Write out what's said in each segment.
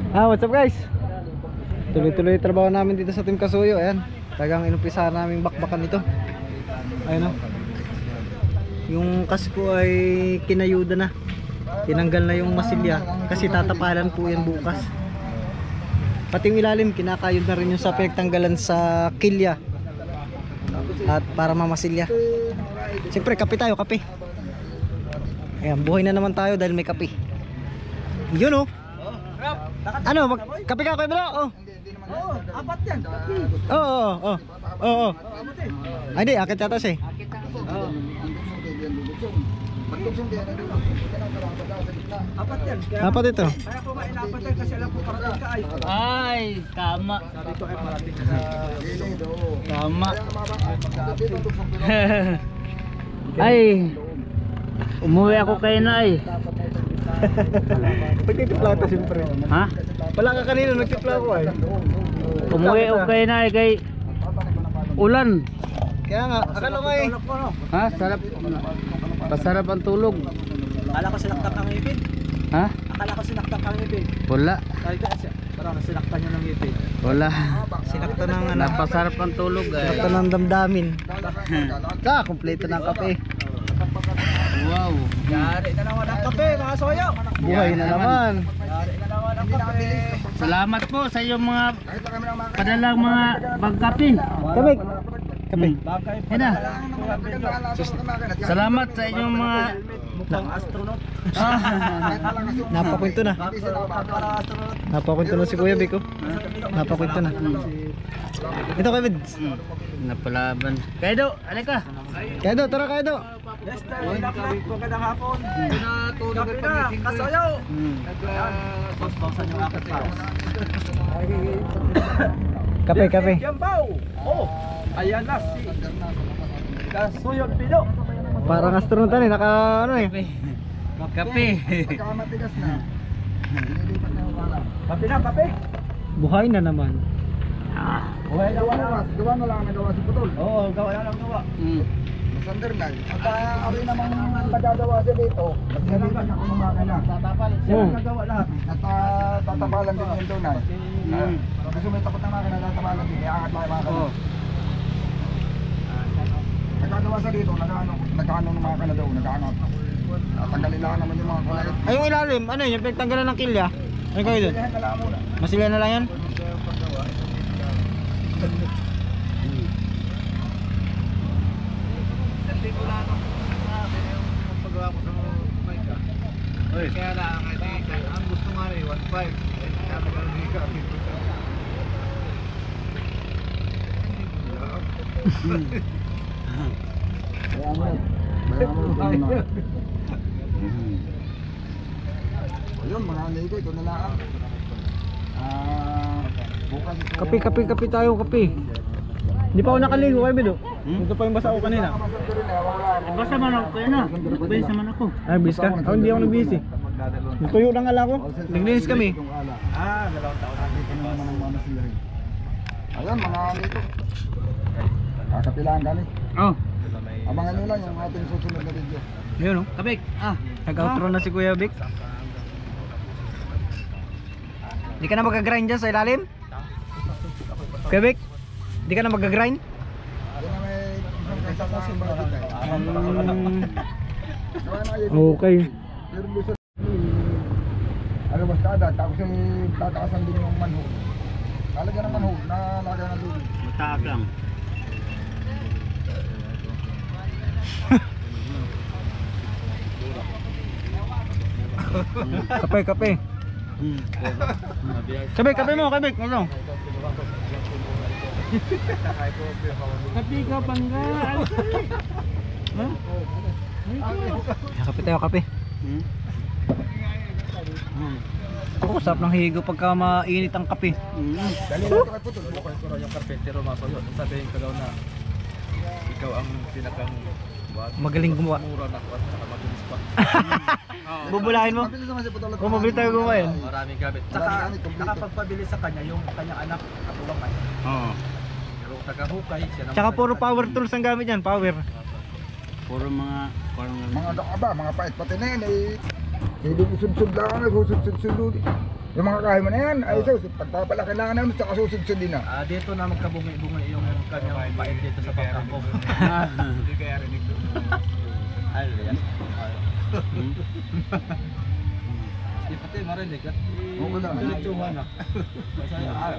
What's up guys? Tuloy-tuloy trabaho namin dito sa Team Kasuyo. Ayan, tagang inumpisa namin bakbakan ito. Ayun o. Yung kas ko ay kinayuda na. Tinanggal na yung masilya kasi tatapalan po yan bukas. Pati yung ilalim kinakayod na rin yung sa pagtanggalan sa kilya. At para mamasilya. Siyempre kape tayo, kape. Ayan, buhay na naman tayo dahil may kape. Yun o. Ano, kape ka kayo bro? Oo, apat yan. Oo. Ay di, akit yata siya eh. Apat yan. Apat ito. Kaya ko inapat yan kasi alam ko parating ka ay. Ay, tama. Dito ay parating ka sa gilid. Tama. Ay, umuwi ako kay Nay. Nagtitipla ito siyempre. Ha? Wala ka kanina, nagtipla ako ay. Umuwi ako kay Nay kay ulan. Kaya nga, akala ko eh. Ha? Sarap. Pasarap ang tulog. Akala ko sinaktan kang ngipin. Ha? Akala ko sinaktan kang ngipin. Wala. Parang sinaktan niya ng ngipin. Wala. Sinakta ng ano, Napasarap ang tulog sinakta ay. ng damdamin. Kompleto ng kape. Wow. Yari na naman ang kape, mga soyo. Buhay na naman. Yari na naman ang kape. Salamat po sa iyong mga padalang mga bagkape. Kape. Kape. Yan na. Salamat sa inyong mga Mukhang astronaut. Napakwento na. Para astronaut. Napakwento na si Kuya Biko. Napakwento na. Ito kay Vids. napalaban. Kaido, alika. Kaido, tara Kaido. Yes, magandang hapon. Kape na, kasoyo. Nag-sponsor yung aking house. Kape, kape. Yambaw. Oh, ayan na si Kasoyon Pino. Parang astronaut na eh, naka ano eh. Kape. Pagkamatigas na. Kape na, kape. Buhay na naman. Buhay na wala. Gawa na lang nagawa si Putol. Oo, gawa na lang gawa. Sunderland. At ari namang magagawa siya dito. Naglipat ako ng makina. Tatapal. Oo. Siya nagawa lahat. At tatapalan din yung doon ay. Kasi may takot na makina, tatapalan din. Iangat lang yung makina. Nagagawa siya dito, nagkaano ng makina daw, nagkaangat. Tanggalin lang naman yung mga kulay. Ay, yung ilalim, ano yun? Yung pagtanggalan ng kilya? Ano gawin doon? Kaya kailangan muna. Masilya na lang yan? Kaya na, ang gusto nga rin, 1.5. Kaya nagkaroon ka. Ayun, mga amigo, ito na lang. Bukas ito. Kape, kape, kape tayo, kape. Hindi pa ako nakaligo kay Bido. Ito pa yung basa ko kanina. Basta man ako kaya na. Basta naman ako. Ay, bis ka? Ako hindi ako nag-busy. Natuyo lang ala ko. Naglinis kami. Dalawang taon natin ito naman ang mga masirin. Ayun, mga amigo. Kakapilaan kami. Oh. Abangan nyo lang yung ating susunod na video. Yun o. Kabik. Nag-outro na si Kuya Vic. Hindi ka na mag-grind dyan sa ilalim? Kuya Vic? Hindi ka na mag-grind? Ayun na may kasama mga dito. Okay. Pero gusto ano basta ada, tapos yung tataasan din yung manhole. Talaga ng manhole na lagay ng tubig. Mataas lang. Kape, kape. Kape, kape mo, kape. Ano? Kape ka bangga. Kape tayo, kape. Ako, sarap ng higo pagka mainit ang kape. Dali lang ito kay Putol. Bukas ko yung karpentero mga soyo. Sabihin ko daw na ikaw ang pinakang Magaling gumawa. mura na kuwan at mabilis pa. Bubulahin mo? Mabilis naman si Putol. Kung mabilis tayo gumawa yan. Maraming gamit. Tsaka nakapagpabili sa kanya yung kanyang anak katuwangan. Oo. Pero taga-hukay siya naman. Tsaka puro power tools ang gamit yan, power. Puro mga Mga dakaba, mga pait pati na yan eh. Hindi usud-sud lang, usud-sud-sud. Yung mga kahoy mo na yan, ay sus, pagpapala kailangan namin sa kasusid-sud din na. Dito na magkabungi-bungi yung kanyang pait dito sa bangka ko. Hindi kaya rinig doon. Ay, yan. Di pati marinig at Oo lang. diretsuhan na. Masaya.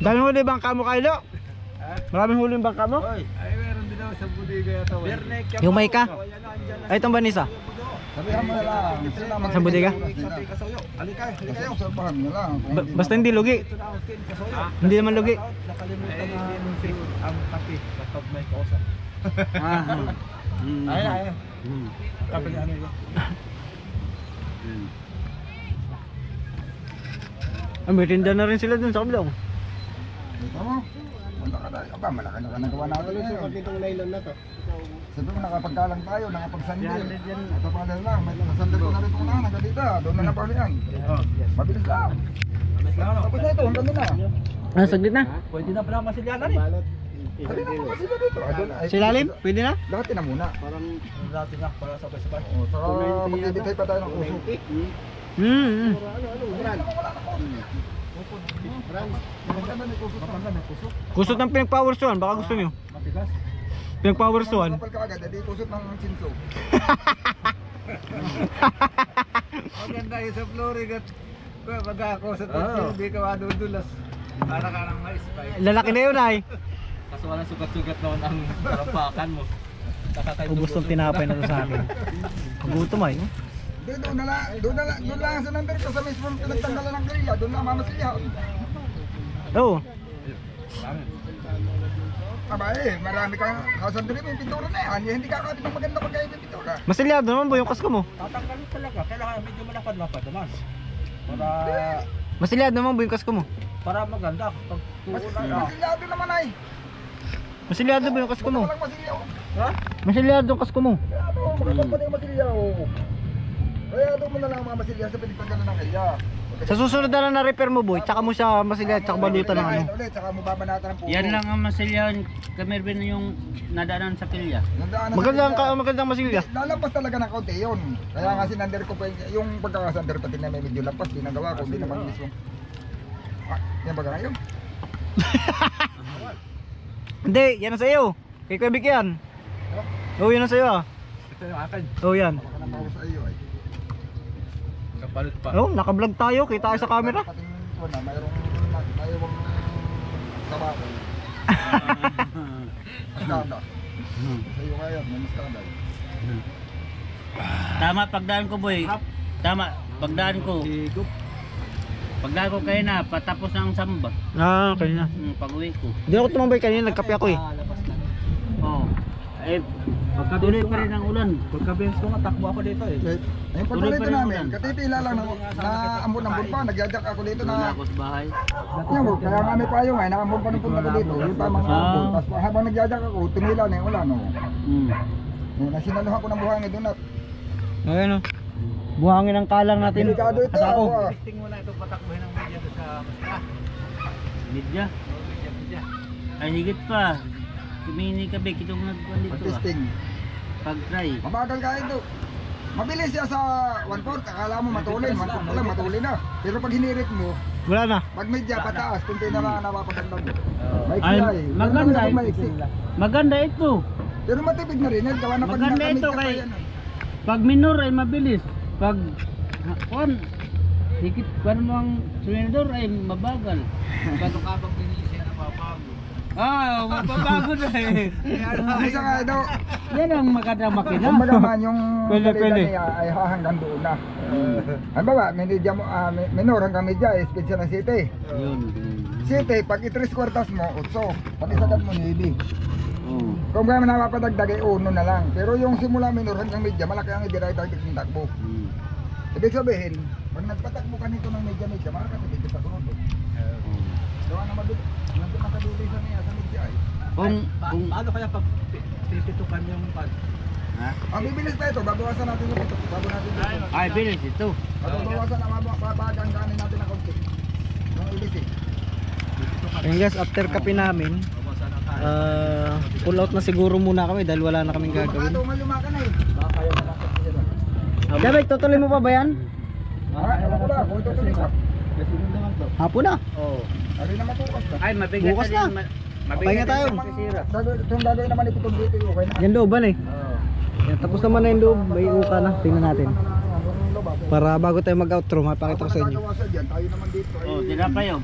Dami huli bangka mo, Kylo? Maraming huli yung bangka mo? Ay, meron din ako sa budiga yata. Yung may ka? Ay, itong banisa? Sabihan mo na lang. Sila naman Sa bodega? Sa Kasayo. Alikay, kayo. Obserbahan mo lang. Kung hindi Basta hindi lugi. Hindi naman lugi. Nakalimutan na ang kape kapag may kausap. Ay, ay. Kape ni ano yun? May tinda na rin sila dun sa kabilang. Dito mo. Punta ka tayo. Aba, malaki na ka nagawa natin ngayon. Itong nylon na to. Sabi ko nakapagkalang tayo, nakapagsandil. Ito pa lang, may nasandil ko na rin itong unahan. Hanggang dito, doon na pa yan. Mabilis lang. Tapos na ito, hanggang doon na. Ah, saglit na. Pwede na pala masilyanan eh. Sabi na muna sila dito. Ah, doon, ay, Silalim? Pwede na? Dati na muna. Dati nga para sabay-sabay. O, saka mag-editay pa tayo ng puso. Hmm. Maganda may puso. Maganda may puso. Kusot ng pinag-power suan, baka gusto nyo. Matigas. Pinag-power suan. Kapal ka agad, hindi kusot ng chinso. Maganda yung sa flooring at pag ako sa tutsi, hindi ka madudulas. Para ka ng mais. Lalaki na yun ay. Kaso walang sugat-sugat naman ang parampakan mo. Ubus ng tinapay na to sa akin. Pagutom ay. Hindi, doon lang sa number ko sa mismo pinagtanggalan ng grilla, doon lang mamasiyahan. Oo. Aba marami kang kasandali mo yung pintura na yan, hindi kakapit ng maganda pagkaya yung pintura. Masilyado naman ba yung kasko mo? Tatanggalin talaga. Kailangan medyo malapad-lapad naman. Para Masilyado naman ba yung kasko mo? maganda. Pag Masilyado naman ay. Masilyado ba yung kasko mo? Walang masilyaw. ha? Masilyado yung kasko mo. Kaya ano, makapal pa yung masilyaw. Kaya doon mo na lang mga masilyaw sa pinagtanggalan ng grilla. Sa susunod na lang na-repair mo boy, tsaka mo siya masilyado, tsaka balutan ng ano. Ulit, saka mo babanatan ng puso. Yan lang ang masilyawan Kamervin yung nadaanan sa kilya. Nandaan na sa Magandang masilya. Lalampas talaga ng kaunti yun. Kaya nga sinander ko pa yung pagkakasander pati na may medyo lampas, ginagawa ko, hindi naman mismo. Ah, yan ba ngayon? Hindi, yan ang sa'yo. Kay Kuya Vic yan. Oo, yan ang sa'yo ah. Ito yung akin. Oo, yan. Baka na ako sa iyo ay. Kapalit pa. Oo, naka-vlog tayo. Kita tayo sa camera. Pati ko na, mayroong tabako. Maskada. Sa iyo ngayon, may maskada. Tama pagdaan ko boy. Tama pagdaan ko. Higup. Pagdaan ko kayo na patapos ng samba. Ah, kanina. Pag-uwi ko. Hindi ako tumambay kanina, nagkape ako eh. Oh. Eh tuloy pa rin ang ulan. Pagka-bench ko nga, takbo ako dito eh. Ayun Tuloy pagkulito pa rin namin, ulan. katipila lang na ambon-ambon pa, nagyajak ako dito Wala na ako sa bahay. yan, kaya nga may payo nga, naambon pa ng punta ko dito, yung tamang ambon. Tapos habang nagyajak ako, tumila na yung ulan. No? Yung nasinaluhan ko ng buhangin doon at Ayan o. Buhangin ang kalang natin. delikado ito. Asako. ah. Testing muna ito, patakbuhin ng media doon sa Masira. Media. Media. Ay higit pa. Kumini ka be kitong nagkuhan dito ah. Pag-testing. Pag-try. Mabagal ka ito. Mabilis siya sa 1/4, akala mo matulin, 1/4 pa lang matulin na. Pero pag hinirit mo, Wala na. pag medya pataas, kunti na lang napapagandang mo. Maiksi Ay, na eh. maganda Pero eh. maiksi. Maganda ito. Pero matipid na rin yan, gawa na pag Maganda nakamit ito ka pa kay- yan. Pag minor ay mabilis. Pag kuan higit kuan mo ang sunodor ay mabagal. Pag Kapag pinisi na mabago. mababago na eh. Isa nga ito, Yan ang maganda makina. kumbaga man yung Pwede, salita pwede. niya ay hanggang doon na. Ano ba, medya mo, minor hanggang medya, speed siya ng city. Yun. City, pag i-3 kwartas mo, 8. Pag isagad mo, 9. Oh. Kung kaya napapadagdag ay 1 na lang. Pero yung simula minor hanggang medya, malaki ang i-dagdag ng takbo. Ibig sabihin, pag nagpatakbo ka nito ng medya, makakatipid ka sa sunod. Gawa na mabilis. Nandun ang kabilisan niya sa medya ay. Kung Paano kaya pag pipitukan yung pad? Ang bibilis pa ito, babawasan natin yung ito. Bago natin dito. ay bilis ito. Babawasan na mababagang kanin natin na konti. Yung ibis eh. Ayun guys, after kape namin, Babasan ang kain. pull out na siguro muna kami dahil wala na kaming gagawin. Lumakan na eh. Baka kaya na lang kasi yun. David, tutuloy mo pa ba yan? Ewan ko lang, kung ito tuloy pa. Hapon na. Oo. Ari na matukas na. Ay, mabigat Bukas na. na. din. Pahinga tayo. Itong gagawin naman ipitong dito, okay na. Yan looban eh. Oo. Yan, tapos naman na yung loob. May uka na. Tingnan natin. Para bago tayo mag-outro, mapakita ko sa inyo. Tayo naman dito ay... Oh, tinapay yun.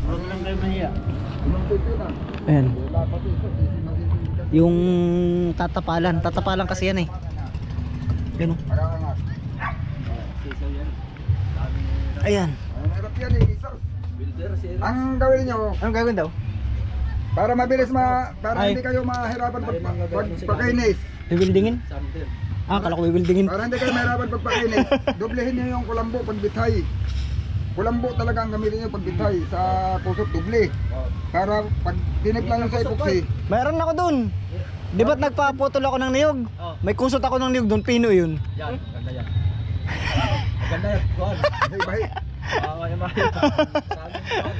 Huwag lang kayo mahiya. Ayan. Yung tatapalan. Tatapalan kasi yan eh. Yan o. Ayan. Ang hirap yan eh, sir. Ang gawin niyo, Anong gagawin daw? para mabilis para Ay. hindi kayo mahirapan pagpakinis. Bibildingin? Kala ko bibildingin. Para hindi kayo mahirapan pagpakinis, doblehin niyo yung kulambo pagbithay. Kulambo talaga ang gamitin niyo pagbithay sa kusot doble. Para pag tinipla niyo sa epoxy, Mayroon ako dun. Di ba't nagpaputol ako ng niyog? May kusot ako ng niyog dun, pino yun. Yan, ganda yan. Maganda yan, kuhan. may bahi.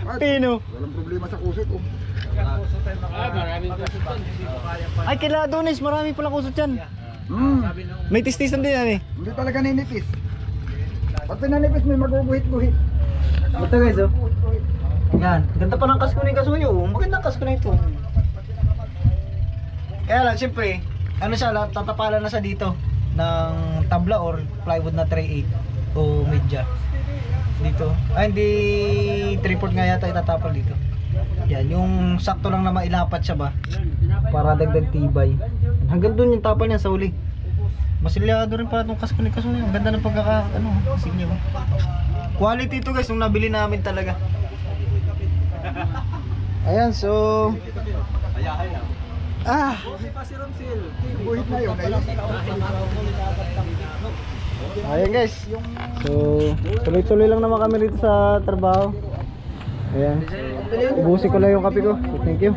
Ay, Pino. walang problema sa kusot oh. Maraming kusot doon. Ay, kila Adonis, marami pala kusot yan. May tistisan din yan eh. Hindi talaga ninipis. Pag pinanipis may maguguhit-guhit. Ito guys oh. Yan, ganda pa ng kasko ni Kasuyo. Magandang kasko na ito. Kaya lang, siyempre, ano siya, tatapalan na siya dito ng tabla or plywood na 3/8 o media. Dito. Ay, hindi 3/4 nga yata itatapal dito. Yan, yung sakto lang na mailapat siya ba para dagdag tibay. Hanggang doon yung tapal niya sa uli. Masilyado rin pala itong kasko ni Kasuyo. Ang ganda ng silya ba. Quality ito guys, yung nabili namin talaga. Ayan, so Guhit na yun. ayan guys. So, tuloy-tuloy lang naman kami dito sa trabaho. Ayan. Ubusin ko lang yung kape ko. So, thank you.